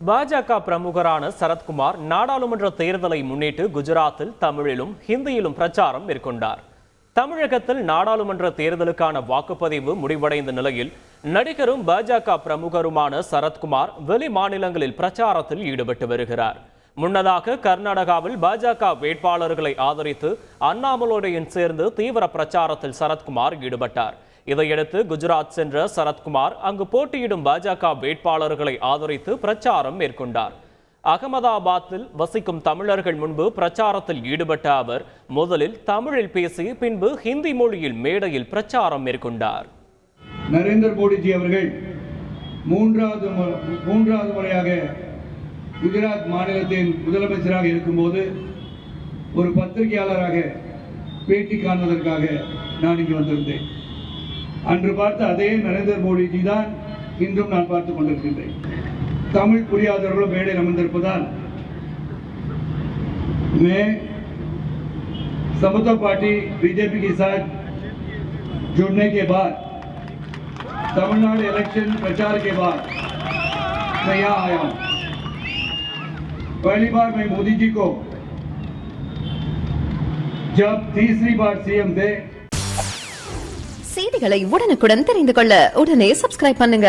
பாஜக பிரமுகரான சரத்குமார் நாடாளுமன்ற தேர்தலை முன்னிட்டு குஜராத்தில் தமிழிலும் ஹிந்தியிலும் பிரச்சாரம் மேற்கொண்டார். தமிழகத்தில் நாடாளுமன்ற தேர்தலுக்கான வாக்குப்பதிவு முடிவடைந்த நிலையில் நடிகரும் பாஜக பிரமுகருமான சரத்குமார் வெளி மாநிலங்களில் பிரச்சாரத்தில் ஈடுபட்டு வருகிறார். முன்னதாக கர்நாடகாவில் பாஜக வேட்பாளர்களை ஆதரித்து அண்ணாமலையுடன் சேர்ந்து தீவிர பிரச்சாரத்தில் சரத்குமார் ஈடுபட்டார். இதையடுத்து குஜராத் சென்ற சரத்குமார் அங்கு போட்டியிடும் பாஜக வேட்பாளர்களை ஆதரித்து பிரச்சாரம் மேற்கொண்டார். அகமதாபாத்தில் வசிக்கும் தமிழர்கள் முன்பு பிரச்சாரத்தில் ஈடுபட்ட அவர் முதலில் தமிழில் பேசி பின்பு ஹிந்தி மொழியில் மேடையில் பிரச்சாரம் மேற்கொண்டார். நரேந்திர மோடிஜி அவர்கள் மூன்றாவது முறையாக குஜராத் மாநிலத்தின் முதலமைச்சராக இருக்கும்போது ஒரு பத்திரிகையாளராக பேட்டி காண்பதற்காக நான் இங்கு வந்திருந்தேன். அன்று பார்த்த அதே நரேந்திர மோடிஜி தான் இன்றும் நான் பார்த்துக் கொண்டிருக்கின்றேன். தமிழ் புரியாதவர்களும் மேடையில் அமர்ந்திருப்பதால் मैं समता पार्टी बीजेपी के साथ जुड़ने के बाद तमिलनाडु इलेक्शन प्रचार के बाद मैं यहाँ आया हूँ. पहली बार मैं मोदी जी को जब तीसरी बार सीएम थे. செய்திகளை உடனுக்குடன் தெரிந்து கொள்ள உடனே சப்ஸ்கிரைப் பண்ணுங்க.